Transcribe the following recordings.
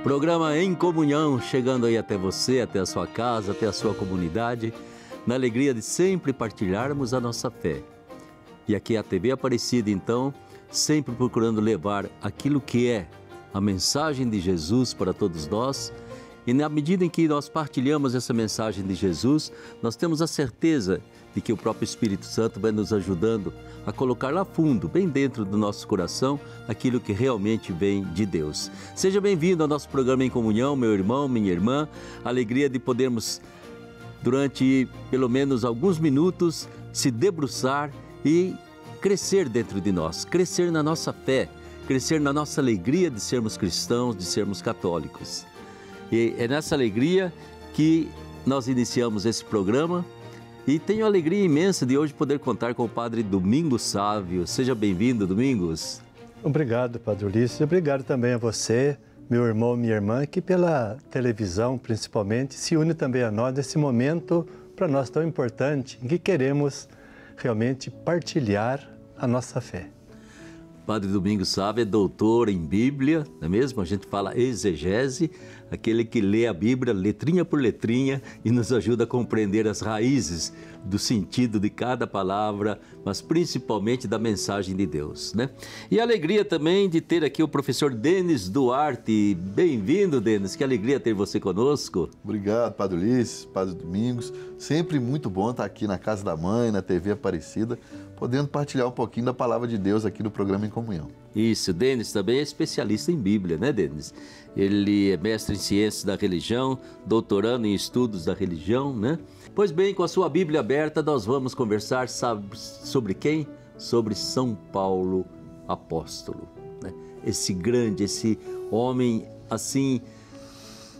Programa Em Comunhão, chegando aí até você, até a sua casa, até a sua comunidade, na alegria de sempre partilharmos a nossa fé. E aqui é a TV Aparecida, então, sempre procurando levar aquilo que é a mensagem de Jesus para todos nós. E na medida em que nós partilhamos essa mensagem de Jesus, nós temos a certeza de que o próprio Espírito Santo vai nos ajudando a colocar lá fundo, bem dentro do nosso coração, aquilo que realmente vem de Deus. Seja bem-vindo ao nosso programa Em Comunhão, meu irmão, minha irmã. Alegria de podermos, durante pelo menos alguns minutos, se debruçar e crescer dentro de nós, crescer na nossa fé, crescer na nossa alegria de sermos cristãos, de sermos católicos. E é nessa alegria que nós iniciamos esse programa e tenho a alegria imensa de hoje poder contar com o Padre Domingos Sávio. Seja bem-vindo, Domingos. Obrigado, Padre Ulisses. Obrigado também a você, meu irmão, minha irmã, que pela televisão, principalmente, se une também a nós nesse momento para nós tão importante, em que queremos realmente partilhar a nossa fé. Padre Domingos Sávio é doutor em Bíblia, não é mesmo? A gente fala exegese, aquele que lê a Bíblia letrinha por letrinha e nos ajuda a compreender as raízes do sentido de cada palavra, mas principalmente da mensagem de Deus, né? E a alegria também de ter aqui o professor Denis Duarte. Bem-vindo, Denis, que alegria ter você conosco. Obrigado, Padre Ulisses, Padre Domingos. Sempre muito bom estar aqui na Casa da Mãe, na TV Aparecida, podendo partilhar um pouquinho da Palavra de Deus aqui no programa Em Comunhão. Isso, Denis também é especialista em Bíblia, né, Denis? Ele é mestre em ciências da religião, doutorando em estudos da religião, né? Pois bem, com a sua Bíblia aberta, nós vamos conversar sobre quem? Sobre São Paulo Apóstolo, né? Esse grande, esse homem, assim,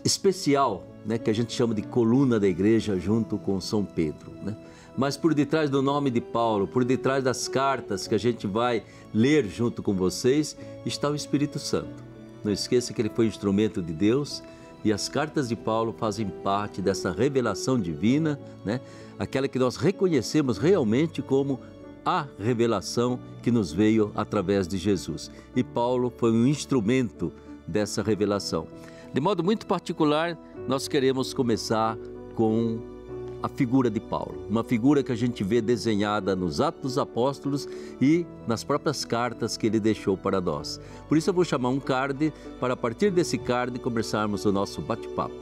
especial, né? Que a gente chama de coluna da igreja junto com São Pedro, né? Mas por detrás do nome de Paulo, por detrás das cartas que a gente vai ler junto com vocês, está o Espírito Santo. Não esqueça que ele foi instrumento de Deus e as cartas de Paulo fazem parte dessa revelação divina, né? Aquela que nós reconhecemos realmente como a revelação que nos veio através de Jesus. E Paulo foi um instrumento dessa revelação. De modo muito particular, nós queremos começar com a figura de Paulo, uma figura que a gente vê desenhada nos Atos dos Apóstolos e nas próprias cartas que ele deixou para nós. Por isso eu vou chamar um card para, a partir desse card, conversarmos o nosso bate-papo.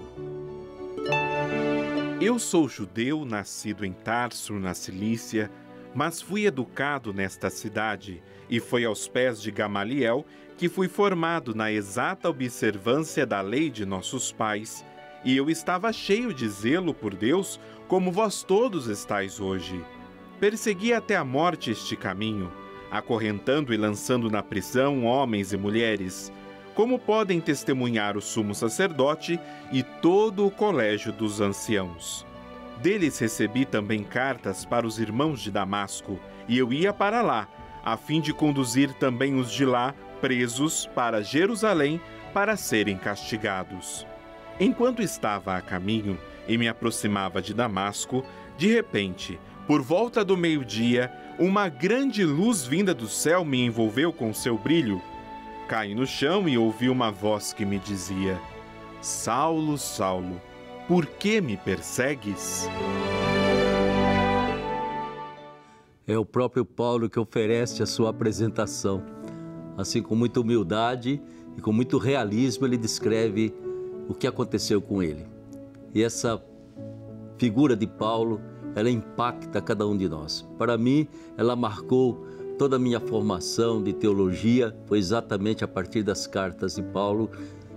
Eu sou judeu, nascido em Tarso, na Cilícia, mas fui educado nesta cidade e foi aos pés de Gamaliel que fui formado na exata observância da lei de nossos pais, e eu estava cheio de zelo por Deus, como vós todos estáis hoje. Persegui até a morte este caminho, acorrentando e lançando na prisão homens e mulheres, como podem testemunhar o sumo sacerdote e todo o colégio dos anciãos. Deles recebi também cartas para os irmãos de Damasco, e eu ia para lá, a fim de conduzir também os de lá, presos, para Jerusalém, para serem castigados. Enquanto estava a caminho e me aproximava de Damasco, de repente, por volta do meio-dia, uma grande luz vinda do céu me envolveu com seu brilho. Caí no chão e ouvi uma voz que me dizia: Saulo, Saulo, por que me persegues? É o próprio Paulo que oferece a sua apresentação. Assim, com muita humildade e com muito realismo, ele descreve o que aconteceu com ele. E essa figura de Paulo, ela impacta cada um de nós. Para mim, ela marcou toda a minha formação de teologia, foi exatamente a partir das cartas de Paulo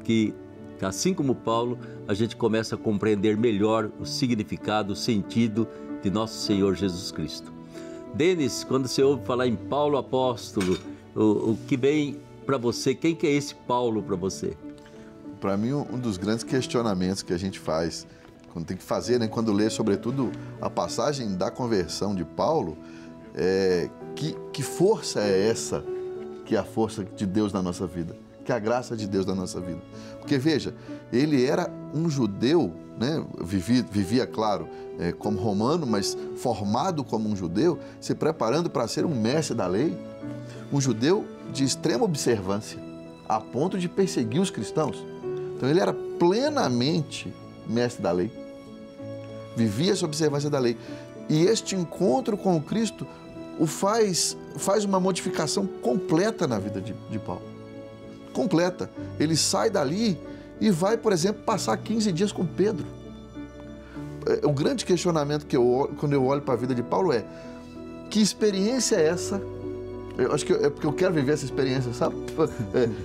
que, assim como Paulo, a gente começa a compreender melhor o significado, o sentido de nosso Senhor Jesus Cristo. Denis, quando você ouve falar em Paulo Apóstolo, o que vem para você, quem que é esse Paulo para você? Para mim, um dos grandes questionamentos que a gente faz, quando tem que fazer, né, quando lê, sobretudo, a passagem da conversão de Paulo, é que força é essa que é a força de Deus na nossa vida, que é a graça de Deus na nossa vida. Porque, veja, ele era um judeu, né, vivia, claro, como romano, mas formado como um judeu, se preparando para ser um mestre da lei, um judeu de extrema observância, a ponto de perseguir os cristãos. Então ele era plenamente mestre da lei, vivia essa observância da lei. E este encontro com o Cristo faz uma modificação completa na vida de Paulo. Completa. Ele sai dali e vai, por exemplo, passar 15 dias com Pedro. O grande questionamento quando eu olho para a vida de Paulo é: que experiência é essa? Eu acho que é porque eu quero viver essa experiência, sabe?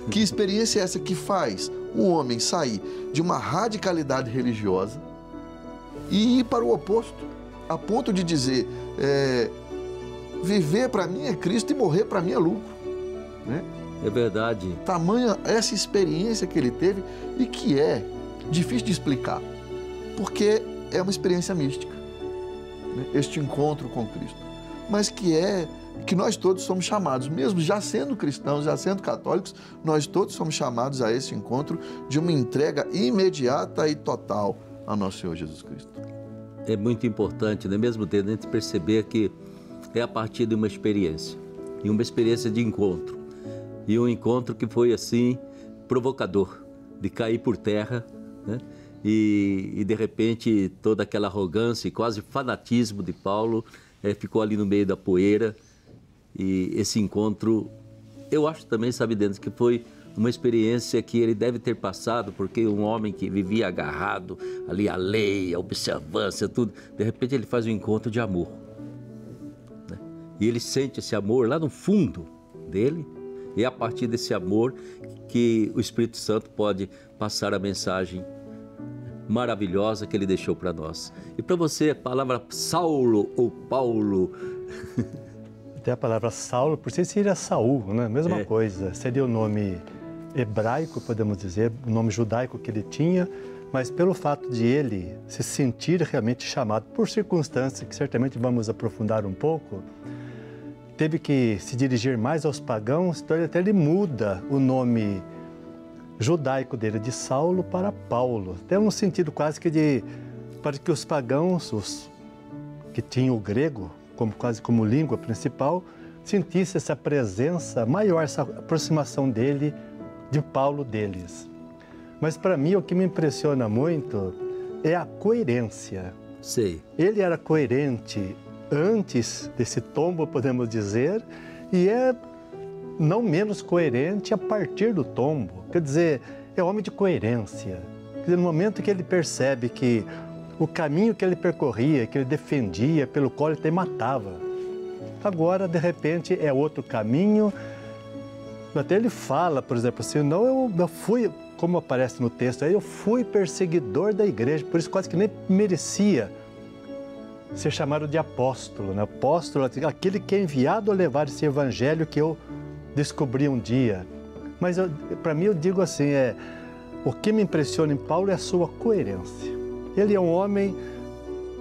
Que experiência é essa que faz um homem sair de uma radicalidade religiosa e ir para o oposto, a ponto de dizer, viver para mim é Cristo e morrer para mim é lucro, né? É verdade. Tamanha essa experiência que ele teve e que é difícil de explicar, porque é uma experiência mística, né? Este encontro com Cristo, mas que nós todos somos chamados, mesmo já sendo cristãos, já sendo católicos, nós todos somos chamados a esse encontro de uma entrega imediata e total ao nosso Senhor Jesus Cristo. É muito importante, né? Mesmo tendo a gente perceber que é a partir de uma experiência, e uma experiência de encontro, e um encontro que foi assim, provocador, de cair por terra, né? E de repente toda aquela arrogância e quase fanatismo de Paulo ficou ali no meio da poeira. E esse encontro, eu acho também, sabe, Denis, que foi uma experiência que ele deve ter passado, porque um homem que vivia agarrado ali à lei, à observância, tudo, de repente ele faz um encontro de amor, né? E ele sente esse amor lá no fundo dele, e é a partir desse amor que o Espírito Santo pode passar a mensagem maravilhosa que ele deixou para nós. E para você, a palavra Saulo ou Paulo... Até a palavra Saulo, por si seria Saul, né? Mesma coisa. Seria o nome hebraico, podemos dizer, o nome judaico que ele tinha, mas pelo fato de ele se sentir realmente chamado por circunstâncias que certamente vamos aprofundar um pouco, teve que se dirigir mais aos pagãos, então até ele muda o nome judaico dele de Saulo para Paulo. Tem um sentido quase que para que os pagãos, os que tinham o grego quase como língua principal, sentisse essa presença maior, essa aproximação dele, de Paulo deles. Mas para mim o que me impressiona muito é a coerência. Sei. Ele era coerente antes desse tombo, podemos dizer, e é não menos coerente a partir do tombo. Quer dizer, é homem de coerência. Quer dizer, no momento que ele percebe que o caminho que ele percorria, que ele defendia, pelo qual ele até matava, agora, de repente, é outro caminho. Até ele fala, por exemplo, assim, não, eu fui, como aparece no texto aí, eu fui perseguidor da igreja, por isso quase que nem merecia ser chamado de apóstolo, né? Apóstolo, aquele que é enviado a levar esse evangelho que eu descobri um dia. Mas para mim eu digo assim, o que me impressiona em Paulo é a sua coerência. Ele é um homem,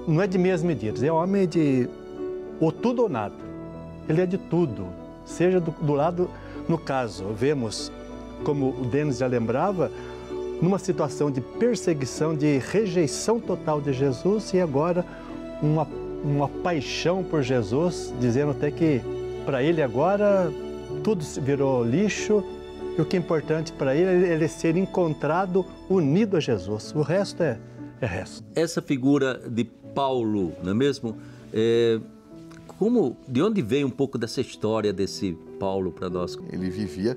não é de meias medidas, é um homem de ou tudo ou nada. Ele é de tudo, seja do lado, no caso, vemos, como o Denis já lembrava, numa situação de perseguição, de rejeição total de Jesus, e agora uma paixão por Jesus, dizendo até que para ele agora tudo virou lixo, e o que é importante para ele é ele ser encontrado unido a Jesus. O resto é resto. Essa figura de Paulo, não é mesmo? De onde veio um pouco dessa história desse Paulo para nós? Ele vivia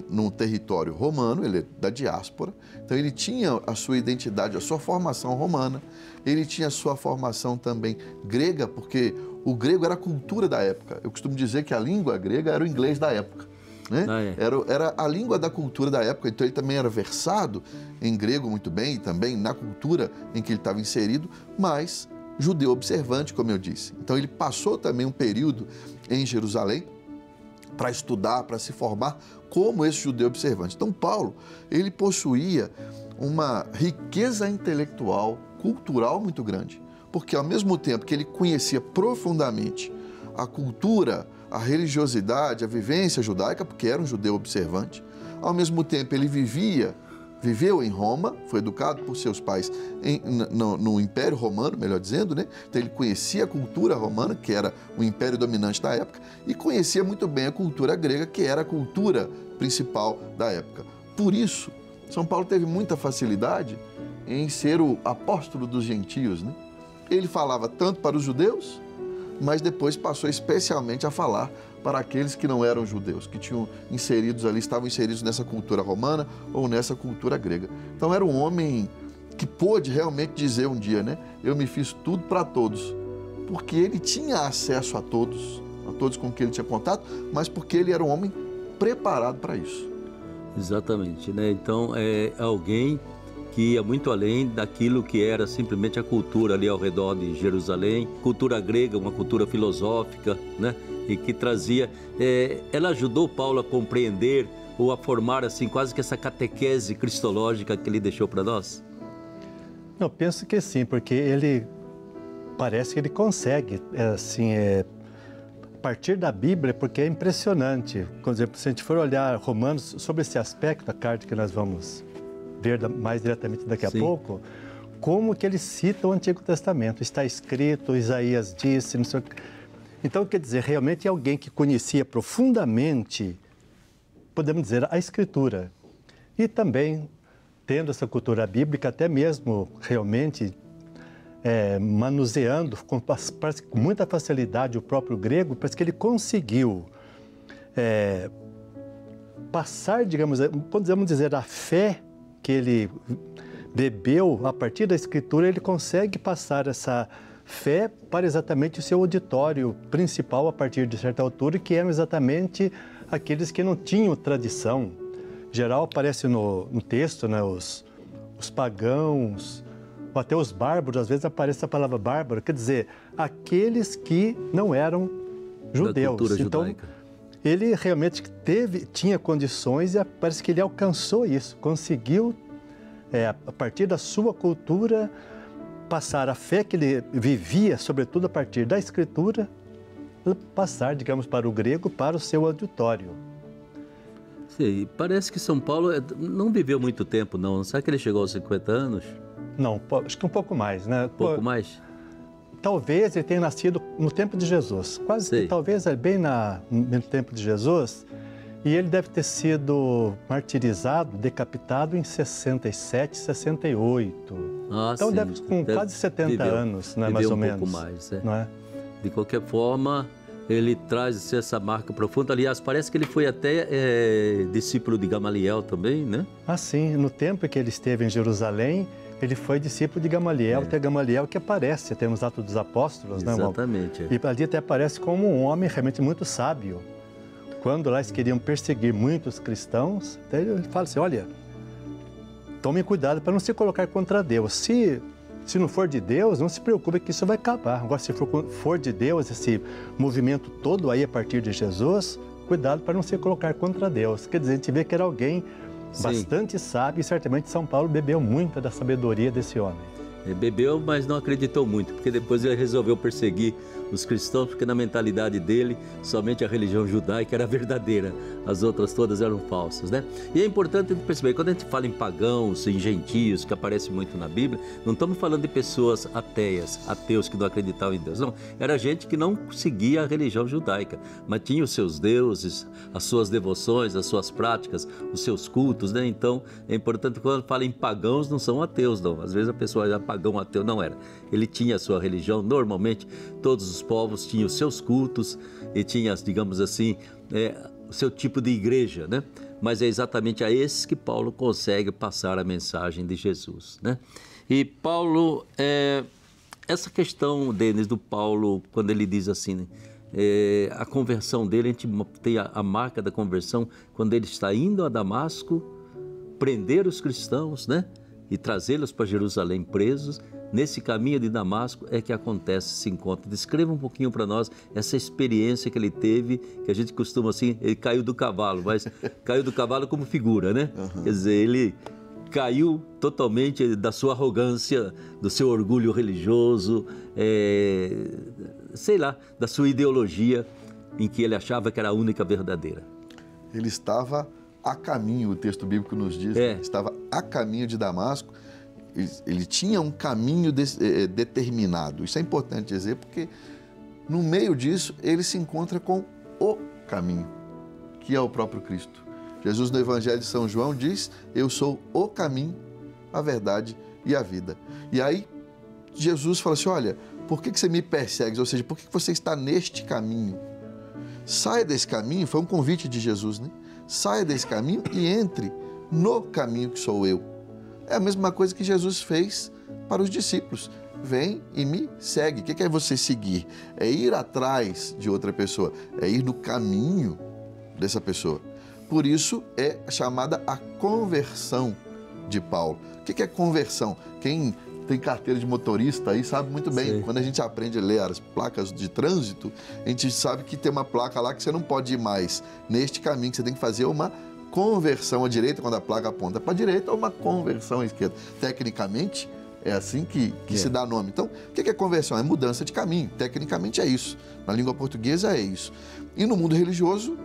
num território romano, ele é da diáspora, então ele tinha a sua identidade, a sua formação romana, ele tinha a sua formação também grega, porque o grego era a cultura da época. Eu costumo dizer que a língua grega era o inglês da época, né? Era a língua da cultura da época, então ele também era versado em grego muito bem, e também na cultura em que ele estava inserido, mas judeu observante, como eu disse. Então ele passou também um período em Jerusalém para estudar, para se formar como esse judeu observante. Então Paulo, ele possuía uma riqueza intelectual, cultural muito grande, porque ao mesmo tempo que ele conhecia profundamente a cultura, a religiosidade, a vivência judaica, porque era um judeu observante, ao mesmo tempo ele viveu em Roma, foi educado por seus pais no Império Romano, melhor dizendo, né? Então ele conhecia a cultura romana, que era o império dominante da época, e conhecia muito bem a cultura grega, que era a cultura principal da época. Por isso, São Paulo teve muita facilidade em ser o apóstolo dos gentios, né? Ele falava tanto para os judeus, mas depois passou especialmente a falar para aqueles que não eram judeus, que tinham inseridos ali, estavam inseridos nessa cultura romana ou nessa cultura grega. Então era um homem que pôde realmente dizer um dia, né? Eu me fiz tudo para todos, porque ele tinha acesso a todos com quem ele tinha contato, mas porque ele era um homem preparado para isso. Exatamente, né? Então é alguém que ia muito além daquilo que era simplesmente a cultura ali ao redor de Jerusalém, cultura grega, uma cultura filosófica, né? E que trazia, ela ajudou Paulo a compreender ou a formar assim quase que essa catequese cristológica que ele deixou para nós? Eu penso que sim, porque ele parece que ele consegue, a partir da Bíblia, porque é impressionante. Por exemplo, se a gente for olhar Romanos sobre esse aspecto, a carta que nós vamos ver mais diretamente daqui a pouco, como que ele cita o Antigo Testamento. Está escrito, Isaías disse, não sei o que. Então, quer dizer, realmente é alguém que conhecia profundamente, podemos dizer, a Escritura. E também, tendo essa cultura bíblica, até mesmo realmente manuseando com muita facilidade o próprio grego, parece que ele conseguiu passar, podemos dizer, a fé que ele bebeu a partir da Escritura, ele consegue passar essa fé para exatamente o seu auditório principal a partir de certa altura, que eram exatamente aqueles que não tinham tradição. Em geral, aparece no texto, né, os pagãos, ou até os bárbaros, às vezes aparece a palavra bárbaro, quer dizer, aqueles que não eram judeus. Da cultura judaica. Ele realmente tinha condições e parece que ele alcançou isso, conseguiu, a partir da sua cultura, passar a fé que ele vivia, sobretudo a partir da Escritura, passar, digamos, para o grego, para o seu auditório. Sim, parece que São Paulo não viveu muito tempo, não. Será que ele chegou aos 50 anos? Não, acho que um pouco mais, né? Pouco mais? Talvez ele tenha nascido no tempo de Jesus, quase que talvez bem no tempo de Jesus, e ele deve ter sido martirizado, decapitado em 67, 68. Então deve com quase 70 anos, né, mais ou menos. Um pouco mais, não é? De qualquer forma, ele traz essa marca profunda. Aliás, parece que ele foi até discípulo de Gamaliel também, né? Ah, sim. No tempo que ele esteve em Jerusalém, ele foi discípulo de Gamaliel, até Gamaliel que aparece até nos Atos dos Apóstolos, né? Exatamente. E ali até aparece como um homem realmente muito sábio. Quando lá eles queriam perseguir muitos cristãos, até ele fala assim, olha, tomem cuidado para não se colocar contra Deus. Se não for de Deus, não se preocupe que isso vai acabar. Agora, se for de Deus, esse movimento todo aí a partir de Jesus, cuidado para não se colocar contra Deus. Quer dizer, a gente vê que era alguém bastante sábio e certamente São Paulo bebeu muito da sabedoria desse homem. Bebeu, mas não acreditou muito, porque depois ele resolveu perseguir os cristãos, porque na mentalidade dele, somente a religião judaica era verdadeira, as outras todas eram falsas, né? E é importante perceber, quando a gente fala em pagãos, em gentios, que aparece muito na Bíblia, não estamos falando de pessoas ateias, ateus que não acreditavam em Deus, não. Era gente que não seguia a religião judaica, mas tinha os seus deuses, as suas devoções, as suas práticas, os seus cultos, né? Então, é importante quando fala em pagãos, não são ateus, não. Às vezes a pessoa já pagão ateu, não era. Ele tinha a sua religião, normalmente todos os povos tinham os seus cultos e tinha, digamos assim, o seu tipo de igreja, né? Mas é exatamente a esses que Paulo consegue passar a mensagem de Jesus, né? E Paulo, essa questão, Denis, do Paulo, quando ele diz assim, né? A conversão dele, a gente tem a marca da conversão quando ele está indo a Damasco prender os cristãos, né? E trazê-los para Jerusalém presos. Nesse caminho de Damasco é que acontece esse encontro. Descreva um pouquinho para nós essa experiência que ele teve, que a gente costuma assim, ele caiu do cavalo, mas caiu do cavalo como figura, né? Uhum. Quer dizer, ele caiu totalmente da sua arrogância, do seu orgulho religioso, sei lá, da sua ideologia em que ele achava que era a única verdadeira. Ele estava a caminho, o texto bíblico nos diz, estava a caminho de Damasco. Ele tinha um caminho determinado. Isso é importante dizer, porque no meio disso ele se encontra com o caminho, que é o próprio Cristo. Jesus, no Evangelho de São João, diz: eu sou o caminho, a verdade e a vida. E aí, Jesus fala assim: olha, por que você me persegue? Ou seja, por que você está neste caminho? Saia desse caminho, foi um convite de Jesus, né? Saia desse caminho e entre no caminho que sou eu. É a mesma coisa que Jesus fez para os discípulos. Vem e me segue. O que é você seguir? É ir atrás de outra pessoa, é ir no caminho dessa pessoa. Por isso é chamada a conversão de Paulo. O que é conversão? Quem tem carteira de motorista aí sabe muito bem. Sim. Quando a gente aprende a ler as placas de trânsito, a gente sabe que tem uma placa lá que você não pode ir mais neste caminho, que você tem que fazer uma conversão à direita, quando a placa aponta para a direita, ou uma conversão à esquerda. Tecnicamente, é assim que se dá nome. Então, o que é conversão? É mudança de caminho. Tecnicamente é isso. Na língua portuguesa é isso. E no mundo religioso,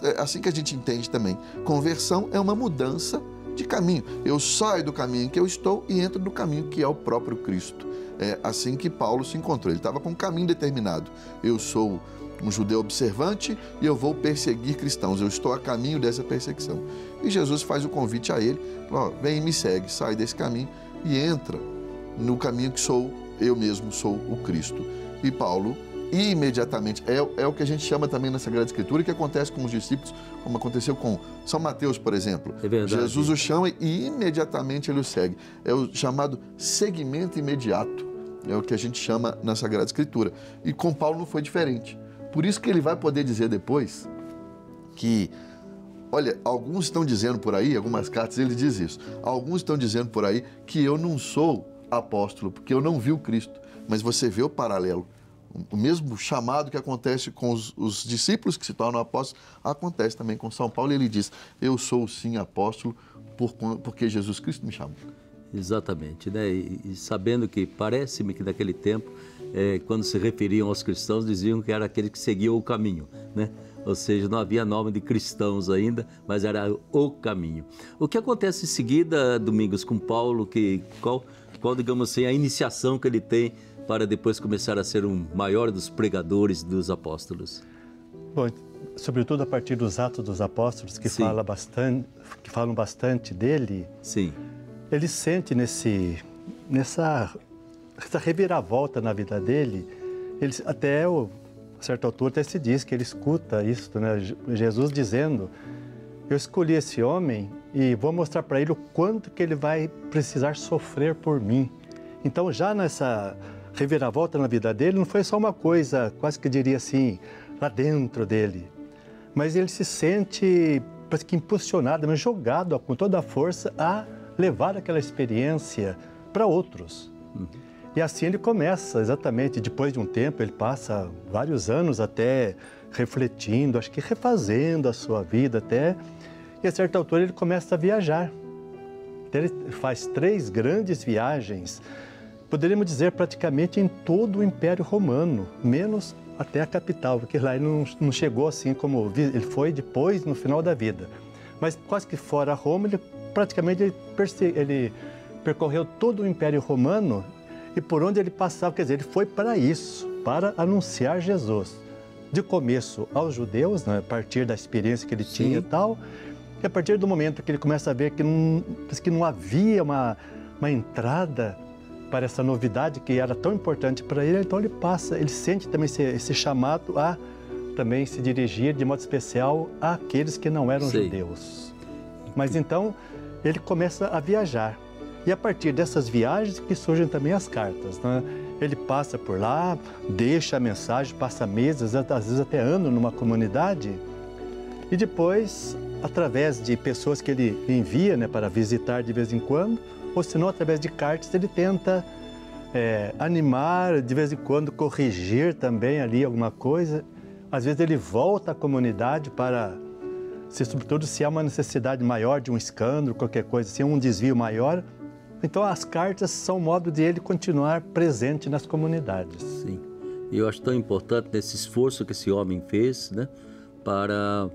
é assim que a gente entende também. Conversão é uma mudança de caminho. Eu saio do caminho em que eu estou e entro no caminho que é o próprio Cristo. É assim que Paulo se encontrou. Ele estava com um caminho determinado. Eu sou um judeu observante e eu vou perseguir cristãos. Eu estou a caminho dessa perseguição. E Jesus faz o convite a ele: ó, vem e me segue, sai desse caminho e entra no caminho que sou eu mesmo, sou o Cristo. E Paulo imediatamente, é o que a gente chama também na Sagrada Escritura, que acontece com os discípulos, como aconteceu com São Mateus, por exemplo. É verdade. Jesus o chama e imediatamente ele o segue. É o chamado seguimento imediato, é o que a gente chama na Sagrada Escritura. E com Paulo não foi diferente. Por isso que ele vai poder dizer depois que, olha, alguns estão dizendo por aí, algumas cartas ele diz isso, alguns estão dizendo por aí que eu não sou apóstolo, porque eu não vi o Cristo, mas você vê o paralelo. O mesmo chamado que acontece com os discípulos que se tornam apóstolos, acontece também com São Paulo. E ele diz: eu sou sim apóstolo porque Jesus Cristo me chamou. Exatamente, né? E sabendo que, parece-me que naquele tempo, quando se referiam aos cristãos, diziam que era aquele que seguia o caminho, né? Ou seja, não havia nome de cristãos ainda, mas era o caminho. O que acontece em seguida, Domingos, com Paulo, qual digamos assim, a iniciação que ele tem para depois começar a ser um maior dos pregadores dos apóstolos? Bom, sobretudo a partir dos Atos dos Apóstolos, que falam bastante dele. Sim. Ele sente nessa reviravolta na vida dele, a certa altura até se diz que ele escuta isso, né? Jesus dizendo: eu escolhi esse homem e vou mostrar para ele o quanto que ele vai precisar sofrer por mim. Então, já nessa reviravolta na vida dele, não foi só uma coisa, quase que diria assim, lá dentro dele, mas ele se sente, parece que impulsionado, mas jogado com toda a força a levar aquela experiência para outros. E assim ele começa, exatamente, depois de um tempo, ele passa vários anos até refletindo, acho que refazendo a sua vida até, e a certa altura ele começa a viajar. Então, ele faz 3 grandes viagens, poderíamos dizer praticamente em todo o Império Romano, menos até a capital, porque lá ele não chegou assim como ele foi depois, no final da vida. Mas quase que fora Roma, ele percorreu todo o Império Romano e por onde ele passava, quer dizer, ele foi para isso, para anunciar Jesus. De começo aos judeus, né, a partir da experiência que ele tinha e tal, e a partir do momento que ele começa a ver que não havia uma entrada para essa novidade que era tão importante para ele, então ele sente também esse chamado a também se dirigir de modo especial àqueles que não eram judeus. Mas então ele começa a viajar. E a partir dessas viagens que surgem também as cartas, né? Ele passa por lá, deixa a mensagem, passa meses, às vezes até anos numa comunidade, e depois, através de pessoas que ele envia, né, para visitar de vez em quando, ou se não, através de cartas, ele tenta animar, de vez em quando corrigir também ali alguma coisa. Às vezes ele volta à comunidade para, sobretudo se há uma necessidade maior de um escândalo, qualquer coisa, se há um desvio maior. Então as cartas são um modo de ele continuar presente nas comunidades. Sim, e eu acho tão importante nesse esforço que esse homem fez, né, para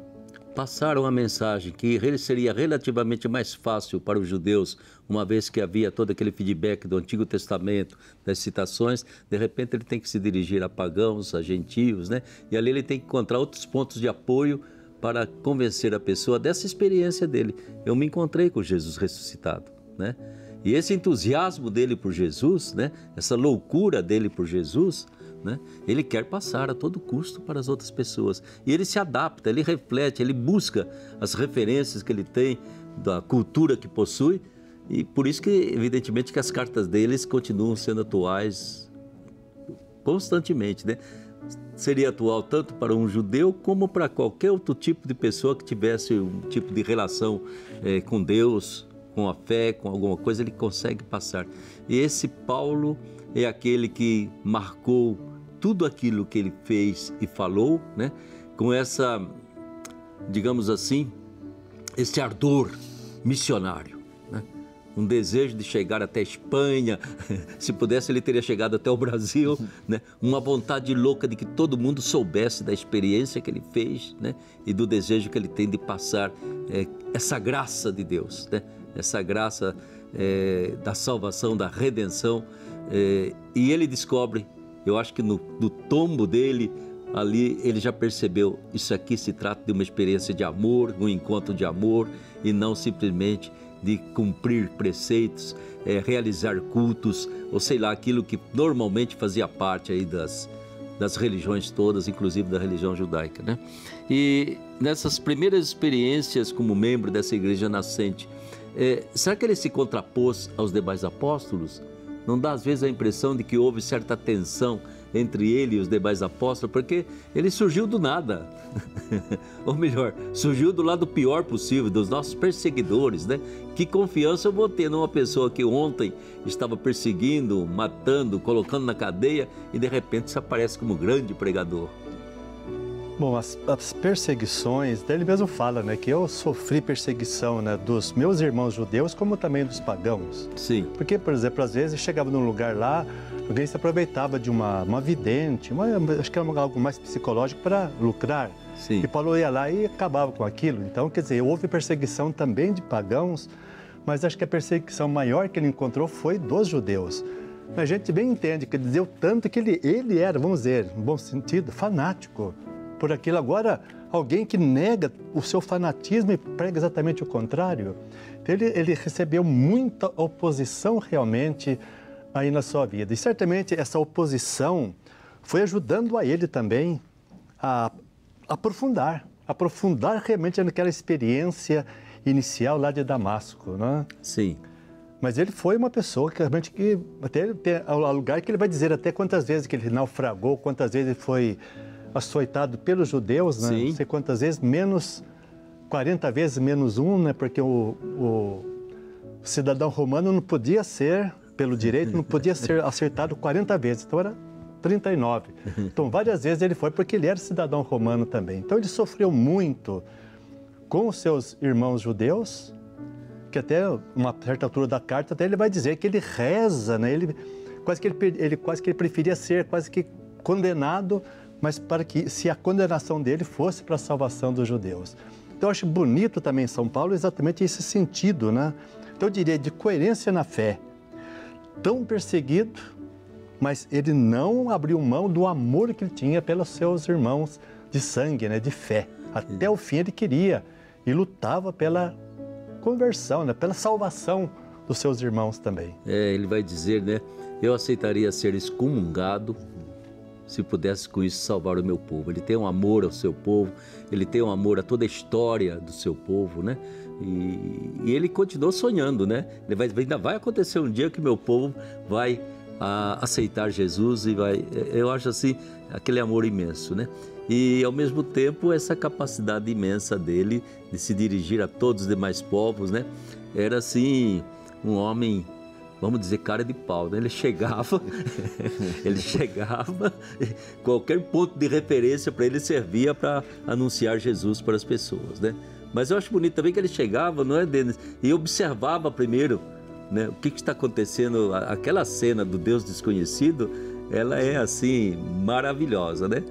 passar uma mensagem que seria relativamente mais fácil para os judeus, uma vez que havia todo aquele feedback do Antigo Testamento, das citações. De repente ele tem que se dirigir a pagãos, a gentios, né? E ali ele tem que encontrar outros pontos de apoio para convencer a pessoa dessa experiência dele. Eu me encontrei com Jesus ressuscitado, né? E esse entusiasmo dele por Jesus, né? Essa loucura dele por Jesus, né? Ele quer passar a todo custo para as outras pessoas. E ele se adapta, ele reflete, ele busca as referências que ele tem da cultura que possui. E por isso que, evidentemente, que as cartas deles continuam sendo atuais constantemente, né? Seria atual tanto para um judeu como para qualquer outro tipo de pessoa que tivesse um tipo de relação com Deus, com a fé, com alguma coisa, ele consegue passar. E esse Paulo é aquele que marcou tudo aquilo que ele fez e falou, né? Com essa, digamos assim, esse ardor missionário, né? Um desejo de chegar até a Espanha, se pudesse ele teria chegado até o Brasil, né? Uma vontade louca de que todo mundo soubesse da experiência que ele fez, né? E do desejo que ele tem de passar essa graça de Deus, né? Essa graça da salvação, da redenção, e ele descobre, eu acho que no tombo dele, ali ele já percebeu, isso aqui se trata de uma experiência de amor, um encontro de amor, e não simplesmente de cumprir preceitos, realizar cultos, ou sei lá, aquilo que normalmente fazia parte aí das religiões todas, inclusive da religião judaica, né? E nessas primeiras experiências como membro dessa igreja nascente, será que ele se contrapôs aos demais apóstolos? Não dá às vezes a impressão de que houve certa tensão entre ele e os demais apóstolos, porque ele surgiu do nada, ou melhor, surgiu do lado pior possível, dos nossos perseguidores, né? Que confiança eu vou ter numa pessoa que ontem estava perseguindo, matando, colocando na cadeia e de repente se aparece como grande pregador? Bom, as perseguições, ele mesmo fala, né, que eu sofri perseguição, né, dos meus irmãos judeus, como também dos pagãos. Sim. Porque, por exemplo, às vezes chegava num lugar lá, alguém se aproveitava de uma vidente, acho que era algo mais psicológico para lucrar. Sim. E Paulo ia lá e acabava com aquilo. Então, quer dizer, houve perseguição também de pagãos, mas acho que a perseguição maior que ele encontrou foi dos judeus. A gente bem entende que deu tanto que ele era, vamos dizer, no bom sentido, fanático por aquilo. Agora, alguém que nega o seu fanatismo e prega exatamente o contrário. Então, ele recebeu muita oposição realmente aí na sua vida. E certamente essa oposição foi ajudando a ele também a aprofundar realmente naquela experiência inicial lá de Damasco, né? Sim. Mas ele foi uma pessoa que realmente, até tem lugar que ele vai dizer até quantas vezes que ele naufragou, quantas vezes ele foi açoitado pelos judeus, né? Sim. Não sei quantas vezes, 40 vezes menos um, né? Porque o cidadão romano não podia ser, pelo direito, não podia ser acertado 40 vezes, então era 39. Então, várias vezes ele foi porque ele era cidadão romano também. Então, ele sofreu muito com os seus irmãos judeus, que até uma certa altura da carta, até ele vai dizer que ele reza, né? Ele quase que preferia ser quase que condenado, mas para que se a condenação dele fosse para a salvação dos judeus. Então, eu acho bonito também em São Paulo exatamente esse sentido, né? Então, eu diria de coerência na fé. Tão perseguido, mas ele não abriu mão do amor que ele tinha pelos seus irmãos de sangue, né? De fé. Até o fim ele queria e lutava pela conversão, né? Pela salvação dos seus irmãos também. Ele vai dizer, né? Eu aceitaria ser excomungado se pudesse com isso salvar o meu povo. Ele tem um amor ao seu povo, ele tem um amor a toda a história do seu povo, né? E ele continuou sonhando, né? Ainda vai acontecer um dia que meu povo vai aceitar Jesus e vai... Eu acho assim, aquele amor imenso, né? E ao mesmo tempo essa capacidade imensa dele de se dirigir a todos os demais povos, né? Era assim, um homem... vamos dizer, cara de pau, né? Ele chegava, qualquer ponto de referência para ele servia para anunciar Jesus para as pessoas, né? Mas eu acho bonito também que ele chegava, não é, Denis? E observava primeiro, né? O que está acontecendo, aquela cena do Deus desconhecido, ela é assim, maravilhosa, né?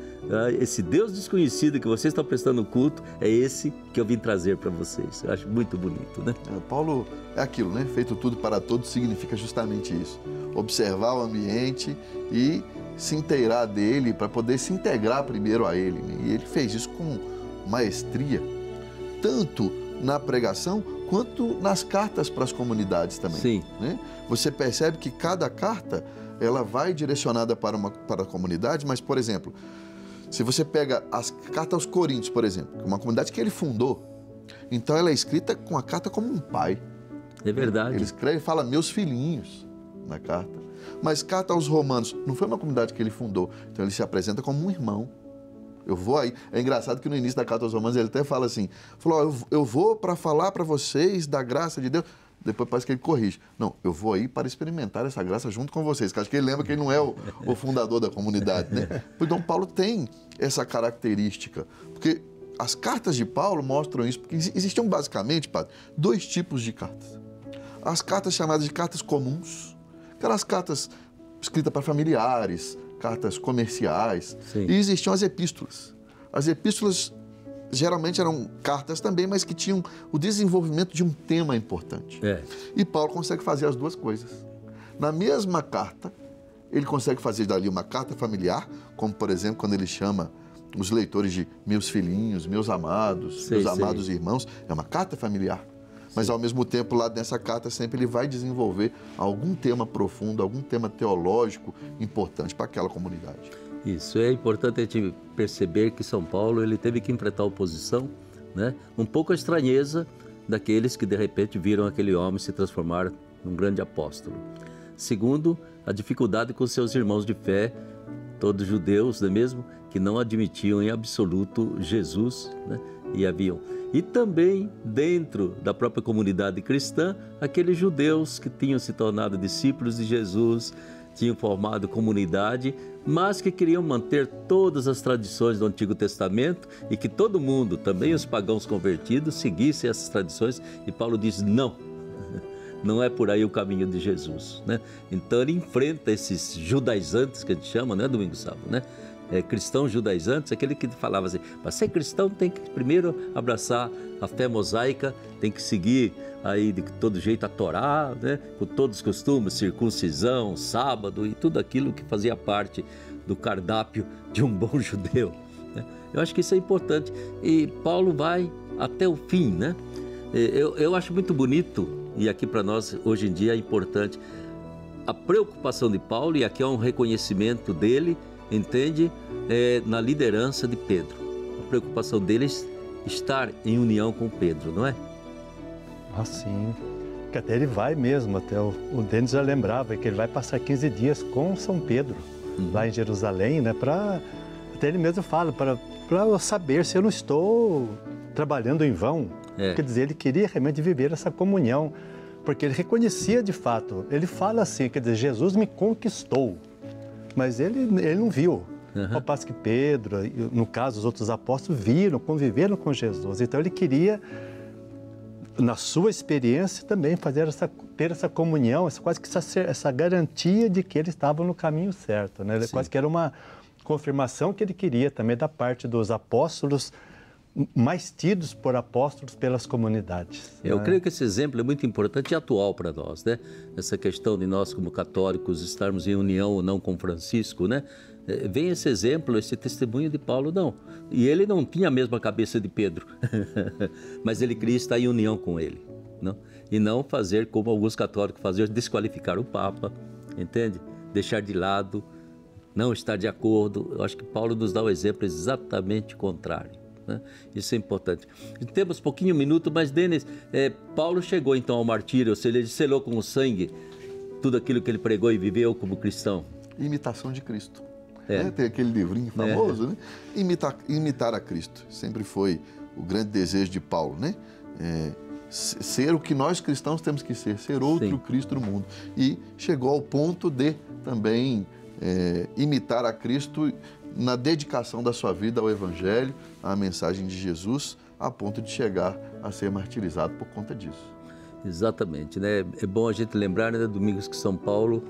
Esse Deus desconhecido que vocês estão prestando culto, é esse que eu vim trazer para vocês. Eu acho muito bonito, né? Paulo é aquilo, né? Feito tudo para todos significa justamente isso. Observar o ambiente e se inteirar dele para poder se integrar primeiro a ele, né? E ele fez isso com maestria, tanto na pregação quanto nas cartas para as comunidades também. Sim. Né? Você percebe que cada carta ela vai direcionada para a comunidade, mas, por exemplo, se você pega as cartas aos Coríntios, por exemplo, uma comunidade que ele fundou, então ela é escrita com a carta como um pai. É verdade. Ele escreve e fala meus filhinhos na carta. Mas carta aos Romanos não foi uma comunidade que ele fundou, então ele se apresenta como um irmão. Eu vou aí. É engraçado que no início da carta aos Romanos ele até fala assim, falou, eu vou para falar para vocês da graça de Deus. Depois parece que ele corrige. Não, eu vou aí para experimentar essa graça junto com vocês. Que acho que ele lembra que ele não é o fundador da comunidade, né? Então Paulo tem essa característica, porque as cartas de Paulo mostram isso, porque existiam basicamente, padre, 2 tipos de cartas. As cartas chamadas de cartas comuns, aquelas cartas escritas para familiares, cartas comerciais. Sim. E existiam as epístolas. As epístolas geralmente eram cartas também, mas que tinham o desenvolvimento de um tema importante. E Paulo consegue fazer as 2 coisas. Na mesma carta, ele consegue fazer dali uma carta familiar, como por exemplo quando ele chama os leitores de meus filhinhos, meus amados, meus amados irmãos, é uma carta familiar. Mas ao mesmo tempo, lá nessa carta, sempre ele vai desenvolver algum tema profundo, algum tema teológico importante para aquela comunidade. Isso, é importante a gente perceber que São Paulo ele teve que enfrentar a oposição, né? Um pouco a estranheza daqueles que de repente viram aquele homem se transformar num grande apóstolo. Segundo, a dificuldade com seus irmãos de fé, todos judeus, não é mesmo? Que não admitiam em absoluto Jesus, né? E também dentro da própria comunidade cristã, aqueles judeus que tinham se tornado discípulos de Jesus, tinham formado comunidade, mas que queriam manter todas as tradições do Antigo Testamento e que todo mundo, também os pagãos convertidos, seguissem essas tradições. E Paulo diz, não, não é por aí o caminho de Jesus, né? Então ele enfrenta esses judaizantes que a gente chama, né, Domingos Sábado, né? Cristãos judaizantes, aquele que falava assim, para ser cristão tem que primeiro abraçar a fé mosaica, tem que seguir aí de todo jeito a Torá, né? Com todos os costumes, circuncisão, sábado e tudo aquilo que fazia parte do cardápio de um bom judeu, né? Eu acho que isso é importante e Paulo vai até o fim, né? Eu acho muito bonito e aqui para nós hoje em dia é importante a preocupação de Paulo, e aqui é um reconhecimento dele, entende? Na liderança de Pedro. A preocupação deles estar em união com Pedro, não é? Ah, sim. Que até ele vai mesmo, até o Denis já lembrava que ele vai passar 15 dias com São Pedro, lá em Jerusalém, né? Até ele mesmo fala, para eu saber se eu não estou trabalhando em vão. Quer dizer, ele queria realmente viver essa comunhão, porque ele reconhecia de fato, ele fala assim, quer dizer, Jesus me conquistou. Mas ele não viu. Ao passo que Pedro, no caso os outros apóstolos, viram, conviveram com Jesus. Então ele queria, na sua experiência, também ter essa comunhão, quase que essa garantia de que ele estava no caminho certo, né? Quase que era uma confirmação que ele queria também da parte dos apóstolos, mais tidos por apóstolos pelas comunidades. Eu creio que esse exemplo é muito importante e atual para nós, né? Essa questão de nós como católicos estarmos em união ou não com Francisco, né? Vem esse exemplo, esse testemunho de Paulo, não. E ele não tinha a mesma cabeça de Pedro, mas ele queria estar em união com ele, não? E não fazer como alguns católicos faziam, desqualificar o Papa, entende? Deixar de lado, não estar de acordo. Eu acho que Paulo nos dá o exemplo exatamente contrário. Né? Isso é importante. Temos pouquinho minuto, mas Denis, Paulo chegou então ao martírio, ou seja, ele selou com o sangue tudo aquilo que ele pregou e viveu como cristão. Imitação de Cristo. Tem aquele livrinho famoso, né? Imitar a Cristo. Sempre foi o grande desejo de Paulo, né? Ser o que nós cristãos temos que ser outro Cristo no mundo. E chegou ao ponto de também imitar a Cristo na dedicação da sua vida ao Evangelho, à mensagem de Jesus, a ponto de chegar a ser martirizado por conta disso. Exatamente, né? É bom a gente lembrar, né, Domingos, que São Paulo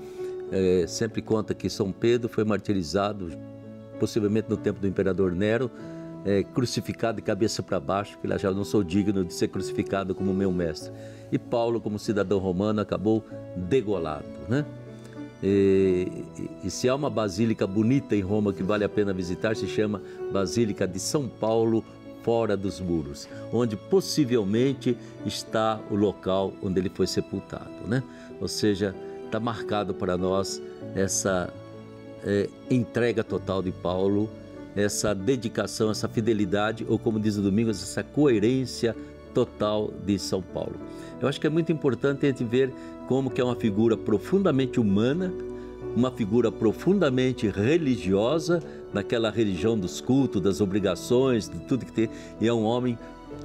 sempre conta que São Pedro foi martirizado, possivelmente no tempo do imperador Nero, crucificado de cabeça para baixo, que ele já não sou digno de ser crucificado como meu mestre. E Paulo, como cidadão romano, acabou degolado, né? E se há uma basílica bonita em Roma que vale a pena visitar, se chama Basílica de São Paulo, fora dos muros, onde possivelmente está o local onde ele foi sepultado, né? Ou seja, está marcado para nós essa entrega total de Paulo, essa dedicação, essa fidelidade, ou como diz o Domingos, essa coerência total de São Paulo. Eu acho que é muito importante a gente ver como que é uma figura profundamente humana, uma figura profundamente religiosa, naquela religião dos cultos, das obrigações, de tudo que tem, e é um homem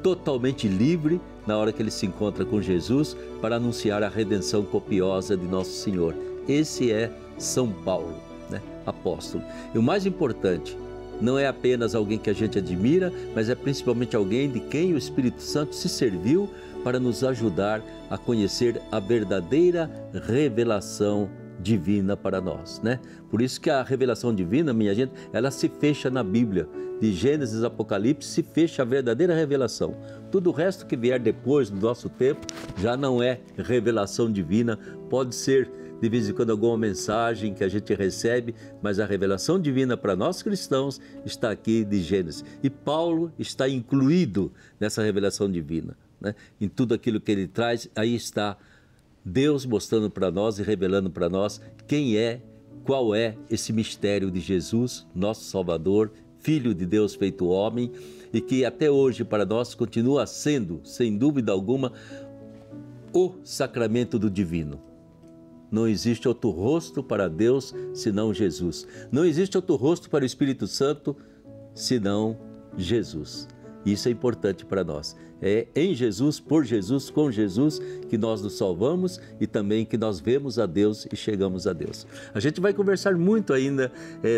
totalmente livre na hora que ele se encontra com Jesus para anunciar a redenção copiosa de Nosso Senhor. Esse é São Paulo, né? Apóstolo. E o mais importante, não é apenas alguém que a gente admira, mas é principalmente alguém de quem o Espírito Santo se serviu para nos ajudar a conhecer a verdadeira revelação divina para nós, né? Por isso que a revelação divina, minha gente, ela se fecha na Bíblia. De Gênesis a Apocalipse se fecha a verdadeira revelação. Tudo o resto que vier depois do nosso tempo já não é revelação divina. Pode ser de vez em quando alguma mensagem que a gente recebe, mas a revelação divina para nós cristãos está aqui de Gênesis. E Paulo está incluído nessa revelação divina, né? Em tudo aquilo que ele traz, aí está Deus mostrando para nós e revelando para nós quem é, qual é esse mistério de Jesus, nosso Salvador, Filho de Deus feito homem, e que até hoje para nós continua sendo, sem dúvida alguma, o sacramento do divino. Não existe outro rosto para Deus senão Jesus. Não existe outro rosto para o Espírito Santo senão Jesus. Isso é importante para nós. É em Jesus, por Jesus, com Jesus que nós nos salvamos e também que nós vemos a Deus e chegamos a Deus. A gente vai conversar muito ainda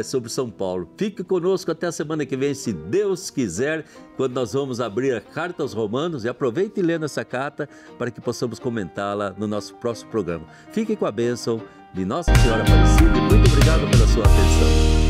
sobre São Paulo. Fique conosco até a semana que vem, se Deus quiser, quando nós vamos abrir a Carta aos Romanos, e aproveite e lê essa carta para que possamos comentá-la no nosso próximo programa. Fique com a bênção de Nossa Senhora Aparecida e muito obrigado pela sua atenção.